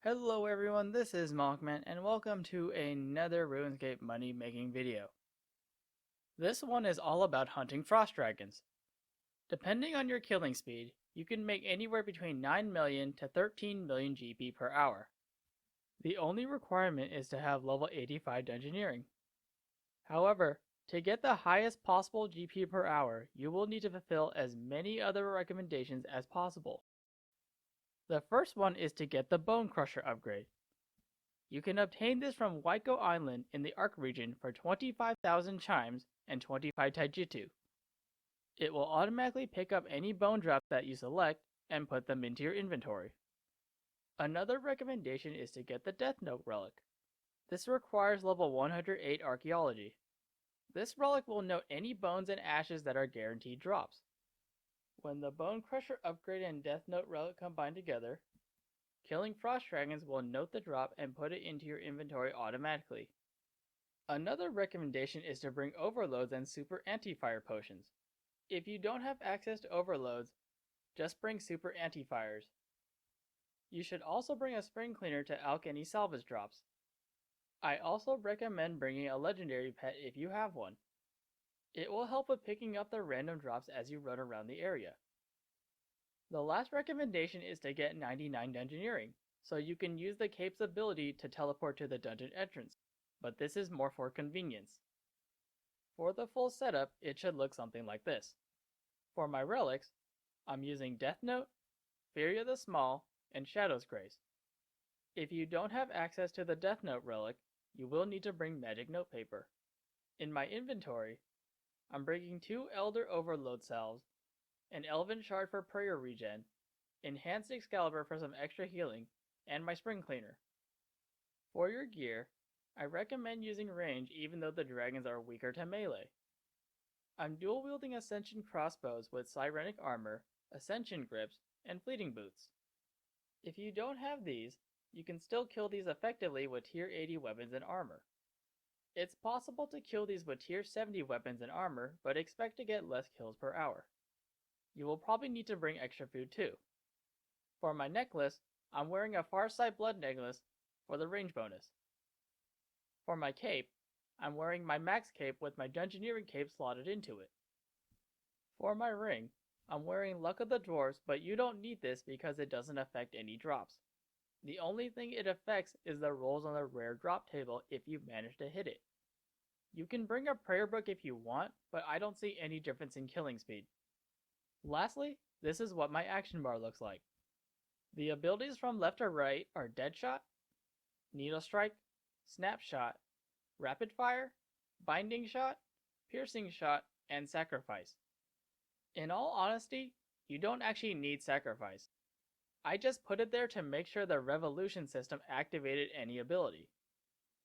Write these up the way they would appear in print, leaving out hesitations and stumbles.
Hello everyone, this is Moehawkman and welcome to another RuneScape money making video. This one is all about hunting frost dragons. Depending on your killing speed, you can make anywhere between 9 million to 13 million GP per hour. The only requirement is to have level 85 dungeoneering. However, to get the highest possible GP per hour, you will need to fulfill as many other recommendations as possible. The first one is to get the Bone Crusher upgrade. You can obtain this from Waiko Island in the Ark region for 25,000 chimes and 25 taijutsu. It will automatically pick up any bone drops that you select and put them into your inventory. Another recommendation is to get the Death Note relic. This requires level 108 archaeology. This relic will note any bones and ashes that are guaranteed drops. When the Bone Crusher upgrade and Death Note relic combine together, killing frost dragons will note the drop and put it into your inventory automatically. Another recommendation is to bring overloads and super anti-fire potions. If you don't have access to overloads, just bring super anti-fires. You should also bring a spring cleaner to alch any salvage drops. I also recommend bringing a legendary pet if you have one. It will help with picking up the random drops as you run around the area. The last recommendation is to get 99 dungeoneering, so you can use the cape's ability to teleport to the dungeon entrance, but this is more for convenience. For the full setup, it should look something like this. For my relics, I'm using Death Note, Furia the Small, and Shadow's Grace. If you don't have access to the Death Note relic, you will need to bring magic notepaper. In my inventory, I'm bringing 2 Elder Overload salves, an Elven Shard for prayer regen, Enhanced Excalibur for some extra healing, and my spring cleaner. For your gear, I recommend using range even though the dragons are weaker to melee. I'm dual wielding Ascension crossbows with Sirenic armor, Ascension grips, and fleeting boots. If you don't have these, you can still kill these effectively with tier 80 weapons and armor. It's possible to kill these with tier 70 weapons and armor, but expect to get less kills per hour. You will probably need to bring extra food too. For my necklace, I'm wearing a Farsight blood necklace for the range bonus. For my cape, I'm wearing my max cape with my dungeoneering cape slotted into it. For my ring, I'm wearing Luck of the Dwarves, but you don't need this because it doesn't affect any drops. The only thing it affects is the rolls on the rare drop table if you manage to hit it. You can bring a prayer book if you want, but I don't see any difference in killing speed. Lastly, this is what my action bar looks like. The abilities from left to right are Deadshot, Needle Strike, Snapshot, Rapid Fire, Binding Shot, Piercing Shot, and Sacrifice. In all honesty, you don't actually need Sacrifice. I just put it there to make sure the Revolution system activated any ability.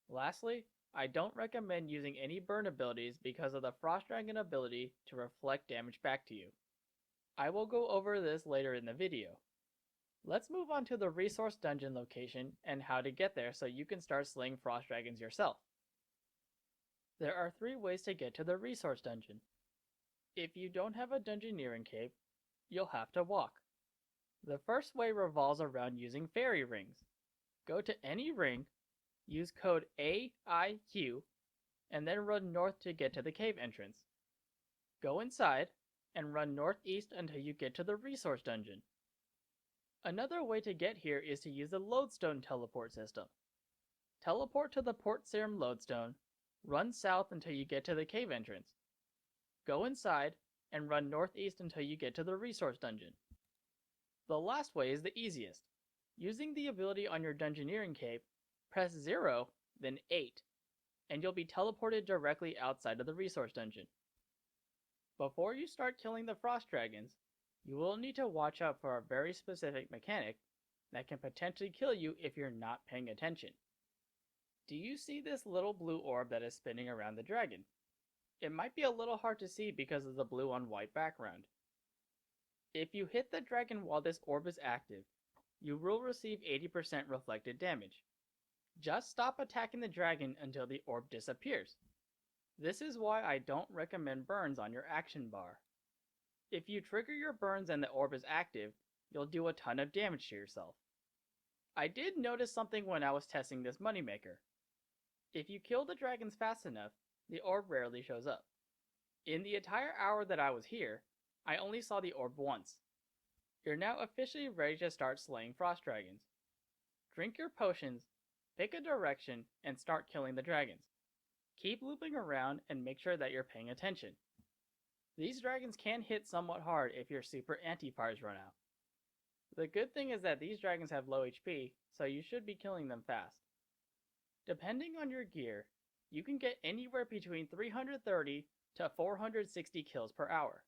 Lastly, I don't recommend using any burn abilities because of the Frost Dragon ability to reflect damage back to you. I will go over this later in the video. Let's move on to the resource dungeon location and how to get there so you can start slaying frost dragons yourself. There are 3 ways to get to the resource dungeon. If you don't have a dungeoneering cape, you'll have to walk. The first way revolves around using fairy rings. Go to any ring, use code AIQ, and then run north to get to the cave entrance. Go inside, and run northeast until you get to the resource dungeon. Another way to get here is to use the lodestone teleport system. Teleport to the Port Serum lodestone, run south until you get to the cave entrance. Go inside, and run northeast until you get to the resource dungeon. The last way is the easiest. Using the ability on your dungeoneering cape, press 0, then 8, and you'll be teleported directly outside of the resource dungeon. Before you start killing the frost dragons, you will need to watch out for a very specific mechanic that can potentially kill you if you're not paying attention. Do you see this little blue orb that is spinning around the dragon? It might be a little hard to see because of the blue on white background. If you hit the dragon while this orb is active, you will receive 80% reflected damage. Just stop attacking the dragon until the orb disappears. This is why I don't recommend burns on your action bar. If you trigger your burns and the orb is active, you'll do a ton of damage to yourself. I did notice something when I was testing this moneymaker. If you kill the dragons fast enough, the orb rarely shows up. In the entire hour that I was here, I only saw the orb once. You're now officially ready to start slaying frost dragons. Drink your potions, pick a direction, and start killing the dragons. Keep looping around and make sure that you're paying attention. These dragons can hit somewhat hard if your super anti-fires run out. The good thing is that these dragons have low HP, so you should be killing them fast. Depending on your gear, you can get anywhere between 330 to 460 kills per hour.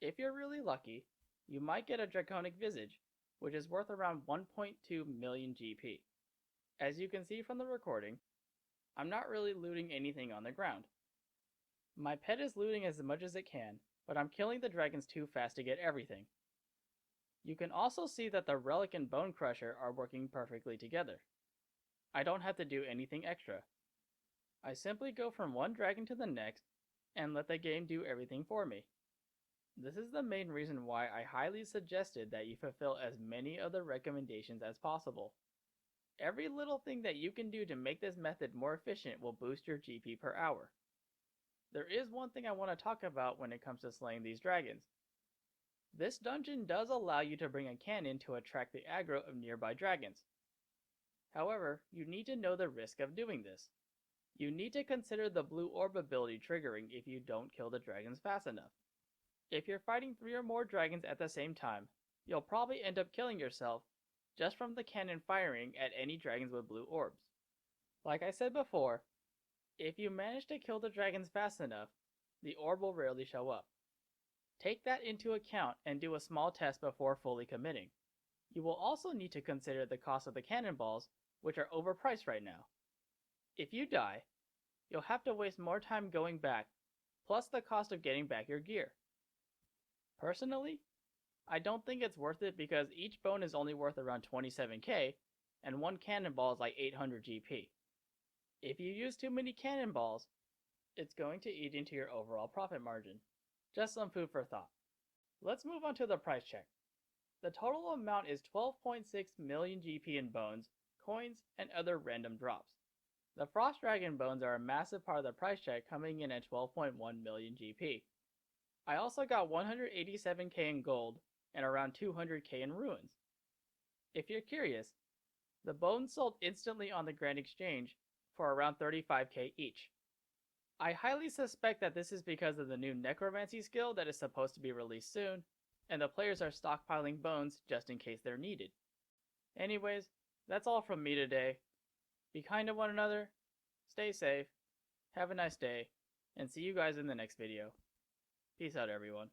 If you're really lucky, you might get a Draconic Visage, which is worth around 1.2 million GP. As you can see from the recording, I'm not really looting anything on the ground. My pet is looting as much as it can, but I'm killing the dragons too fast to get everything. You can also see that the Relic and Bone Crusher are working perfectly together. I don't have to do anything extra. I simply go from one dragon to the next and let the game do everything for me. This is the main reason why I highly suggested that you fulfill as many of the recommendations as possible. Every little thing that you can do to make this method more efficient will boost your GP per hour. There is one thing I want to talk about when it comes to slaying these dragons. This dungeon does allow you to bring a cannon to attract the aggro of nearby dragons. However, you need to know the risk of doing this. You need to consider the blue orb ability triggering if you don't kill the dragons fast enough. If you're fighting 3 or more dragons at the same time, you'll probably end up killing yourself just from the cannon firing at any dragons with blue orbs. Like I said before, if you manage to kill the dragons fast enough, the orb will rarely show up. Take that into account and do a small test before fully committing. You will also need to consider the cost of the cannonballs, which are overpriced right now. If you die, you'll have to waste more time going back, plus the cost of getting back your gear. Personally, I don't think it's worth it because each bone is only worth around 27k, and one cannonball is like 800 GP. If you use too many cannonballs, it's going to eat into your overall profit margin. Just some food for thought. Let's move on to the price check. The total amount is 12.6 million GP in bones, coins, and other random drops. The Frost Dragon bones are a massive part of the price check, coming in at 12.1 million GP. I also got 187k in gold and around 200k in ruins. If you're curious, the bones sold instantly on the Grand Exchange for around 35k each. I highly suspect that this is because of the new necromancy skill that is supposed to be released soon, and the players are stockpiling bones just in case they're needed. Anyways, that's all from me today. Be kind to one another, stay safe, have a nice day, and see you guys in the next video. Peace out, everyone.